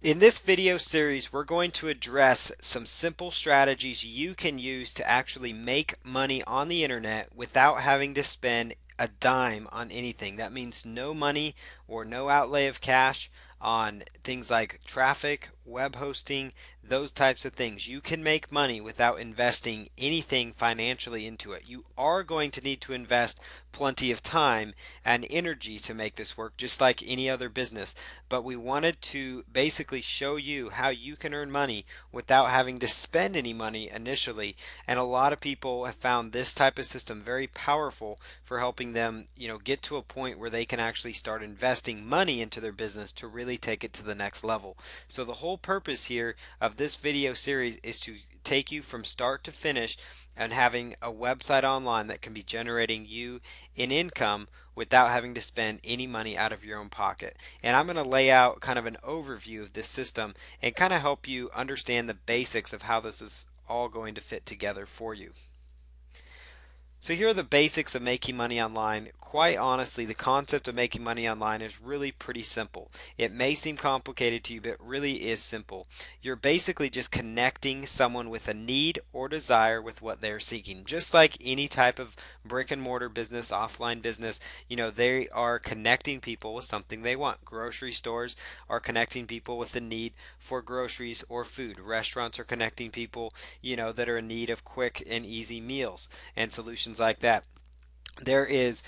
In this video series, we're going to address some simple strategies you can use to actually make money on the internet without having to spend a dime on anything. That means no money or no outlay of cash on things like traffic, web hosting, those types of things. You can make money without investing anything financially into it. You are going to need to invest plenty of time and energy to make this work, just like any other business. But we wanted to basically show you how you can earn money without having to spend any money initially. And a lot of people have found this type of system very powerful for helping them, get to a point where they can actually start investing money into their business to really take it to the next level. So the whole purpose here of this video series is to take you from start to finish and having a website online that can be generating you an income without having to spend any money out of your own pocket. And I'm going to lay out kind of an overview of this system and kind of help you understand the basics of how this is all going to fit together for you. So here are the basics of making money online. Quite honestly, the concept of making money online is really pretty simple. It may seem complicated to you, but it really is simple. You're basically just connecting someone with a need or desire with what they're seeking. Just like any type of brick and mortar business, offline business, they are connecting people with something they want. Grocery stores are connecting people with the need for groceries or food. Restaurants are connecting people, that are in need of quick and easy meals and solutions like that. There is,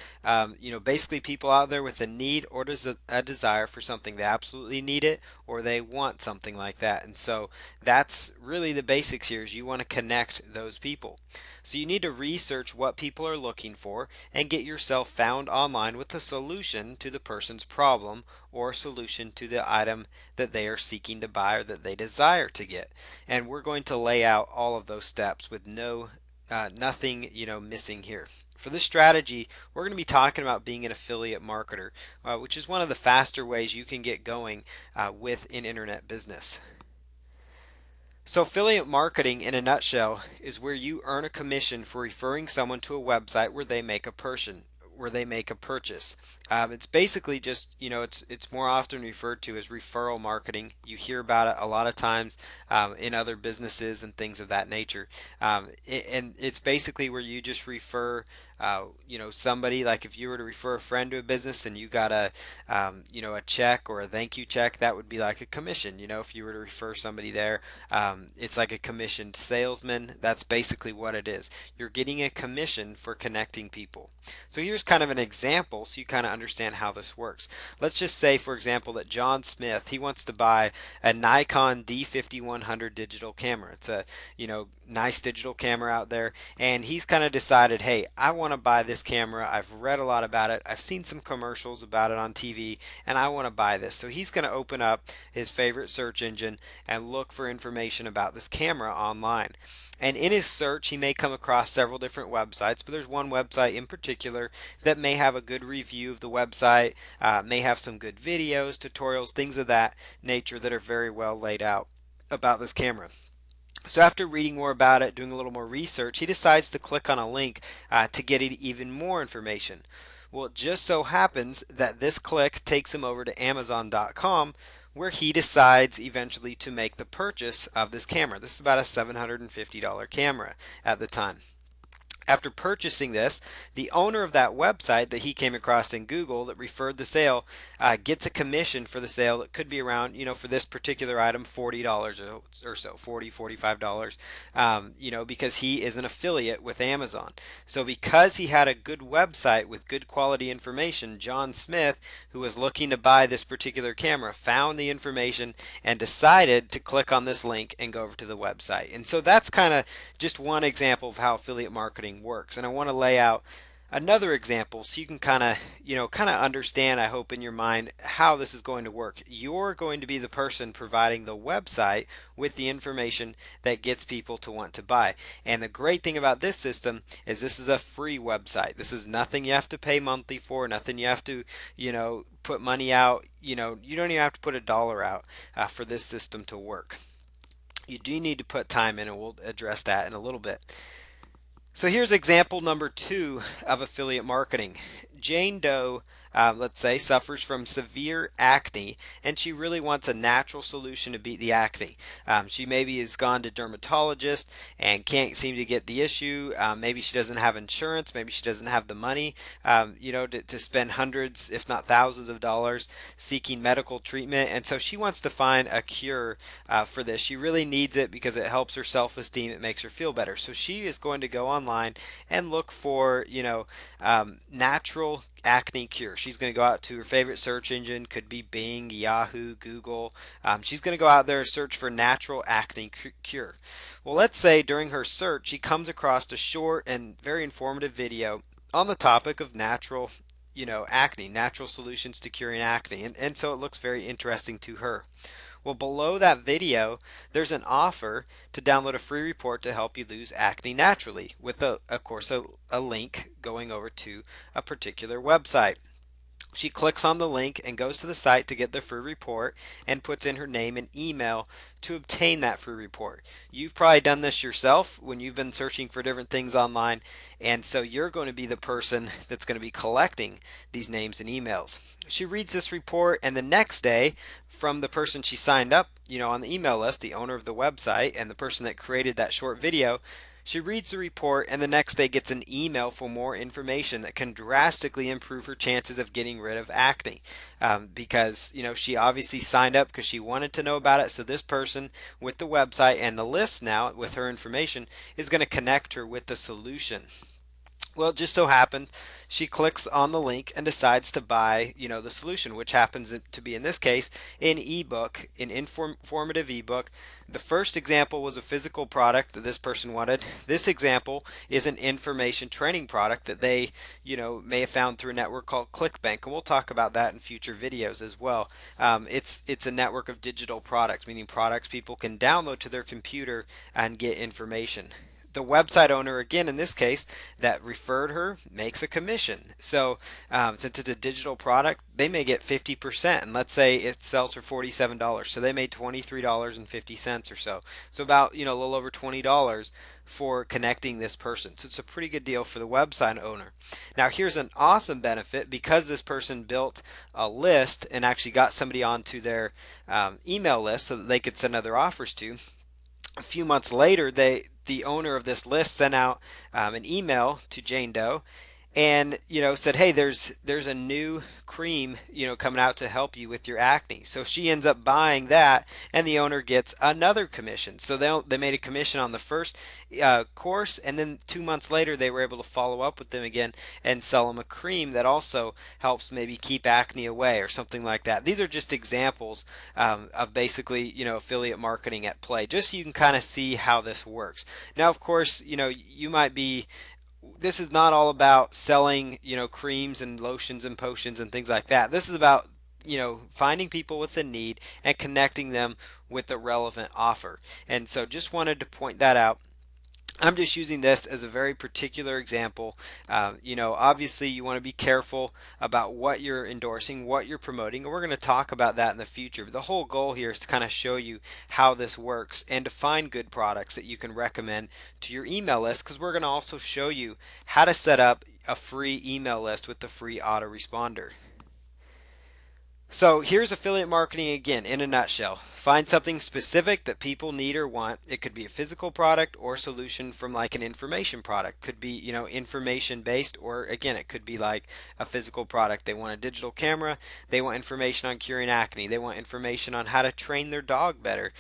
basically people out there with a need or a desire for something. They absolutely need it or they want something like that. And so that's really the basics here is you want to connect those people. So you need to research what people are looking for and get yourself found online with a solution to the person's problem or solution to the item that they are seeking to buy or that they desire to get. And we're going to lay out all of those steps with nothing missing here. For this strategy, we're going to be talking about being an affiliate marketer, which is one of the faster ways you can get going with an internet business. So affiliate marketing in a nutshell is where you earn a commission for referring someone to a website where they make a purchase. It's basically just, it's more often referred to as referral marketing. You hear about it a lot of times in other businesses and things of that nature. And it's basically where you just refer somebody, like if you were to refer a friend to a business and you got a check or a thank you check, that would be like a commission. If you were to refer somebody there, it's like a commissioned salesman. That's basically what it is. You're getting a commission for connecting people. So here's kind of an example so you kind of understand how this works. Let's just say, for example, that John Smith, he wants to buy a Nikon D5100 digital camera. It's a, nice digital camera out there, and he's kind of decided, hey, I want to buy this camera. I've read a lot about it. I've seen some commercials about it on TV, and I want to buy this. So he's going to open up his favorite search engine and look for information about this camera online. And in his search, he may come across several different websites, but there's one website in particular that may have a good review of the website, may have some good videos, tutorials, things of that nature that are very well laid out about this camera. So after reading more about it, doing a little more research, he decides to click on a link to get even more information. Well, it just so happens that this click takes him over to Amazon.com, where he decides eventually to make the purchase of this camera. This is about a $750 camera at the time. After purchasing this, the owner of that website that he came across in Google that referred the sale gets a commission for the sale that could be around, for this particular item, $40 or so, $40, $45, because he is an affiliate with Amazon. So because he had a good website with good quality information, John Smith, who was looking to buy this particular camera, found the information and decided to click on this link and go over to the website. And so that's kind of just one example of how affiliate marketing works. And I want to lay out another example so you can kind of understand, I hope, in your mind how this is going to work. You're going to be the person providing the website with the information that gets people to want to buy. And the great thing about this system is this is a free website. This is nothing you have to pay monthly for, nothing you have to, put money out. You don't even have to put $1 out for this system to work. You do need to put time in, and we'll address that in a little bit. So here's example number 2 of affiliate marketing. Jane Doe let's say, suffers from severe acne, and she really wants a natural solution to beat the acne. She maybe has gone to dermatologist and can't seem to get the issue. Maybe she doesn't have insurance. Maybe she doesn't have the money, to spend hundreds, if not thousands of dollars seeking medical treatment. And so she wants to find a cure for this. She really needs it because it helps her self-esteem. It makes her feel better. So she is going to go online and look for, natural acne cure. She's going to go out to her favorite search engine, could be Bing, Yahoo, Google. She's going to go out there and search for natural acne cure. Well, let's say during her search, she comes across a short and very informative video on the topic of natural, acne, natural solutions to curing acne. And so it looks very interesting to her. Well, below that video, there's an offer to download a free report to help you lose acne naturally with, of course, a link going over to a particular website. She clicks on the link and goes to the site to get the free report and puts in her name and email to obtain that free report. You've probably done this yourself when you've been searching for different things online, and so you're going to be the person that's going to be collecting these names and emails. She reads this report, and the next day, from the person she signed up, on the email list, the owner of the website and the person that created that short video, she reads the report and the next day gets an email for more information that can drastically improve her chances of getting rid of acne. Because, she obviously signed up because she wanted to know about it. So this person with the website and the list now with her information is going to connect her with the solution. Well, it just so happened she clicks on the link and decides to buy, the solution, which happens to be in this case an ebook, an informative ebook. The first example was a physical product that this person wanted. This example is an information training product that they, may have found through a network called ClickBank, and we'll talk about that in future videos as well. It's a network of digital products, meaning products people can download to their computer and get information. The website owner, again in this case, that referred her makes a commission. So since it's a digital product, they may get 50%, and let's say it sells for $47, so they made $23.50 or so. So about a little over $20 for connecting this person. So it's a pretty good deal for the website owner. Now here's an awesome benefit because this person built a list and actually got somebody onto their email list so that they could send other offers to. A few months later, the owner of this list sent out an email to Jane Doe and said, hey, there's a new cream coming out to help you with your acne. So she ends up buying that, and the owner gets another commission. So they made a commission on the first course, and then 2 months later they were able to follow up with them again and sell them a cream that also helps maybe keep acne away or something like that. These are just examples of basically affiliate marketing at play, just so you can kind of see how this works. Now, of course, you might be, this is not all about selling, creams and lotions and potions and things like that. This is about, finding people with a need and connecting them with a relevant offer. And so just wanted to point that out. I'm just using this as a very particular example. Obviously you want to be careful about what you're endorsing, what you're promoting, and we're going to talk about that in the future. But the whole goal here is to kind of show you how this works and to find good products that you can recommend to your email list, because we're going to also show you how to set up a free email list with the free autoresponder. So here's affiliate marketing again in a nutshell. Find something specific that people need or want. It could be a physical product or solution from like an information product. Could be, information based, or again, it could be like a physical product. They want a digital camera. They want information on curing acne. They want information on how to train their dog better.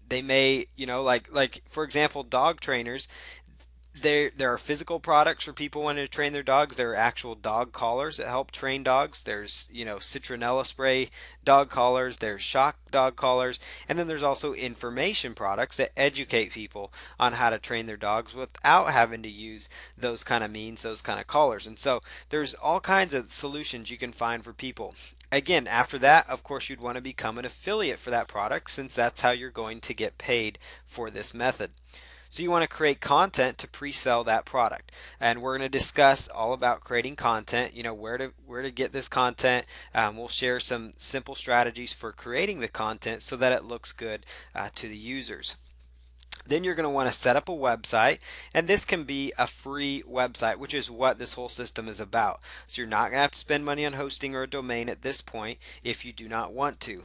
They may, like for example, dog trainers. There are physical products for people wanting to train their dogs. There are actual dog collars that help train dogs. There's, citronella spray dog collars. There's shock dog collars. And then there's also information products that educate people on how to train their dogs without having to use those kind of means, those kind of collars. And so there's all kinds of solutions you can find for people. Again, after that, of course, you'd want to become an affiliate for that product, since that's how you're going to get paid for this method. So you want to create content to pre-sell that product, and we're going to discuss all about creating content. Where to get this content. We'll share some simple strategies for creating the content so that it looks good to the users. Then you're going to want to set up a website, and this can be a free website, which is what this whole system is about. So you're not going to have to spend money on hosting or a domain at this point if you do not want to.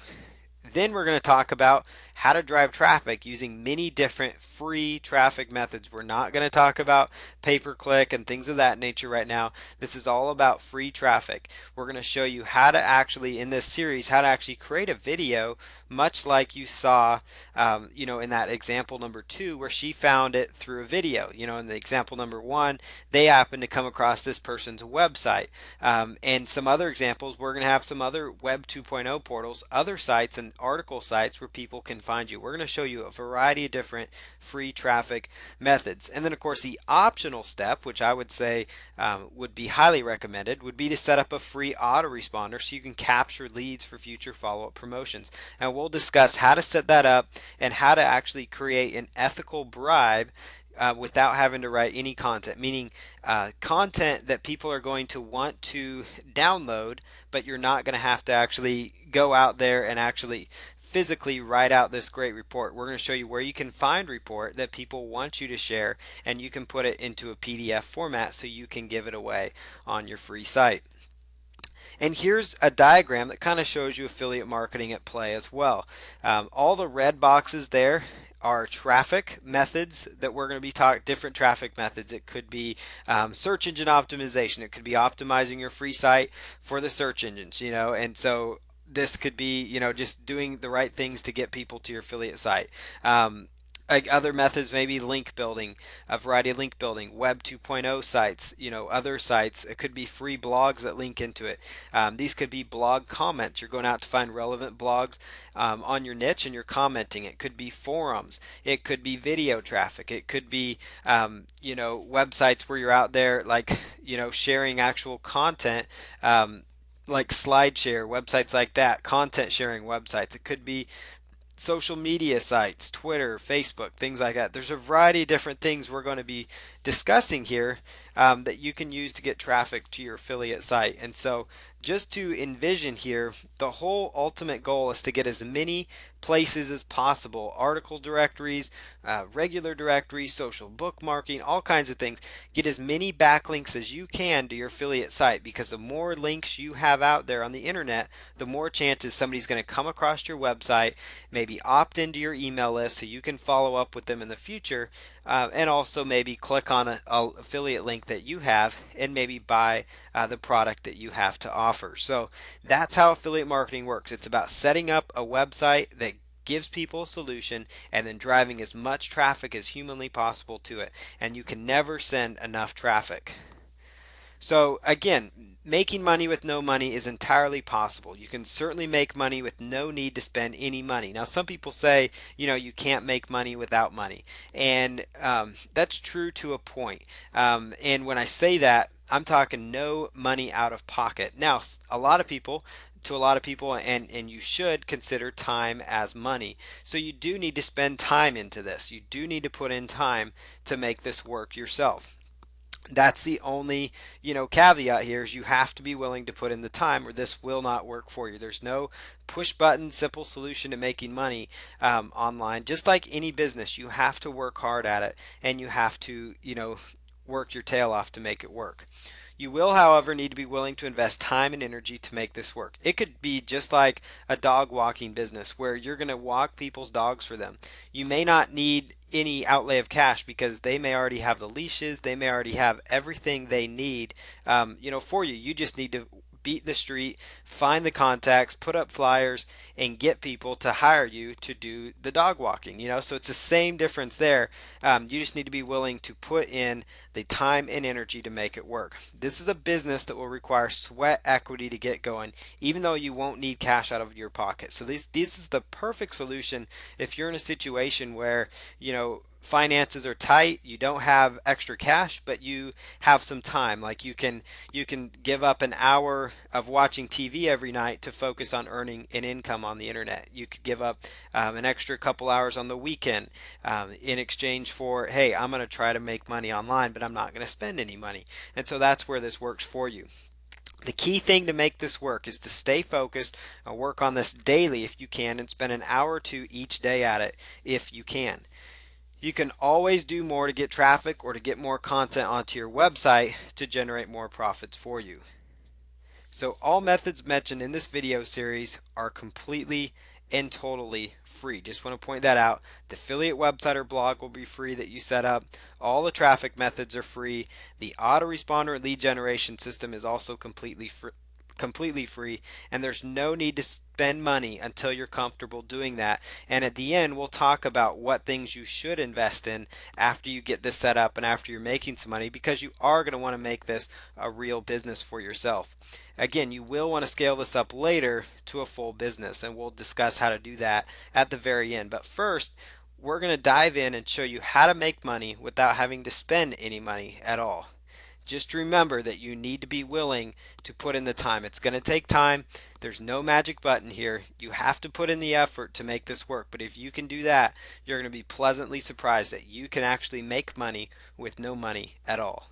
Then we're going to talk about how to drive traffic using many different free traffic methods. We're not going to talk about pay-per-click and things of that nature right now. This is all about free traffic. We're going to show you how to actually, in this series, how to actually create a video, much like you saw, in that example number 2, where she found it through a video. In the example number 1, they happened to come across this person's website. And some other examples, we're going to have some other Web 2.0 portals, other sites and article sites where people can find you. We're going to show you a variety of different free traffic methods. And then, of course, the optional step, which I would say would be highly recommended, would be to set up a free autoresponder so you can capture leads for future follow-up promotions. And we'll discuss how to set that up and how to actually create an ethical bribe without having to write any content, meaning content that people are going to want to download, but you're not going to have to actually go out there and actually physically write out this great report. We're going to show you where you can find report that people want you to share, and you can put it into a PDF format so you can give it away on your free site. And here's a diagram that kind of shows you affiliate marketing at play as well. All the red boxes there are traffic methods that we're going to be talking, different traffic methods. It could be search engine optimization. It could be optimizing your free site for the search engines, and so this could be, just doing the right things to get people to your affiliate site. Like other methods, maybe link building, a variety of link building, Web 2.0 sites, other sites. It could be free blogs that link into it. These could be blog comments. You're going out to find relevant blogs on your niche and you're commenting. It could be forums. It could be video traffic. It could be, websites where you're out there, like, sharing actual content. Like SlideShare, websites like that, content sharing websites. It could be social media sites, Twitter, Facebook, things like that. There's a variety of different things we're going to be discussing here that you can use to get traffic to your affiliate site. And so just to envision here, the whole ultimate goal is to get as many places as possible, article directories, regular directories, social bookmarking, all kinds of things. Get as many backlinks as you can to your affiliate site, because the more links you have out there on the internet, the more chances somebody's going to come across your website, maybe opt into your email list so you can follow up with them in the future, and also maybe click on an affiliate link that you have and maybe buy the product that you have to offer. So that's how affiliate marketing works. It's about setting up a website that gives people a solution and then driving as much traffic as humanly possible to it. And you can never send enough traffic. So again, making money with no money is entirely possible. You can certainly make money with no need to spend any money. Now, some people say, you can't make money without money. And that's true to a point. And when I say that, I'm talking no money out of pocket. Now, a lot of people, and you should consider time as money. So you do need to spend time into this. You do need to put in time to make this work yourself. That's the only, caveat here, is you have to be willing to put in the time or this will not work for you. There's no push button simple solution to making money online. Just like any business, you have to work hard at it, and you have to, work your tail off to make it work. You will, however, need to be willing to invest time and energy to make this work. It could be just like a dog walking business where you're going to walk people's dogs for them. You may not need any outlay of cash because they may already have the leashes, they may already have everything they need, for you. You just need to beat the street, find the contacts, put up flyers, and get people to hire you to do the dog walking. So it's the same difference there. You just need to be willing to put in the time and energy to make it work. This is a business that will require sweat equity to get going, even though you won't need cash out of your pocket. So this is the perfect solution if you're in a situation where finances are tight, you don't have extra cash, but you have some time. Like you can give up an hour of watching TV every night to focus on earning an income on the internet. You could give up an extra couple hours on the weekend in exchange for, hey, I'm going to try to make money online, but I'm not going to spend any money. And so that's where this works for you. The key thing to make this work is to stay focused and work on this daily if you can, and spend an hour or two each day at it if you can. You can always do more to get traffic or to get more content onto your website to generate more profits for you. So all methods mentioned in this video series are completely and totally free. Just want to point that out. The affiliate website or blog will be free that you set up. All the traffic methods are free. The autoresponder lead generation system is also completely free, and there's no need to spend money until you're comfortable doing that. And at the end, we'll talk about what things you should invest in after you get this set up and after you're making some money, because you are going to want to make this a real business for yourself. Again, you will want to scale this up later to a full business, and we'll discuss how to do that at the very end. But first, we're going to dive in and show you how to make money without having to spend any money at all. Just remember that you need to be willing to put in the time. It's going to take time. There's no magic button here. You have to put in the effort to make this work. But if you can do that, you're going to be pleasantly surprised that you can actually make money with no money at all.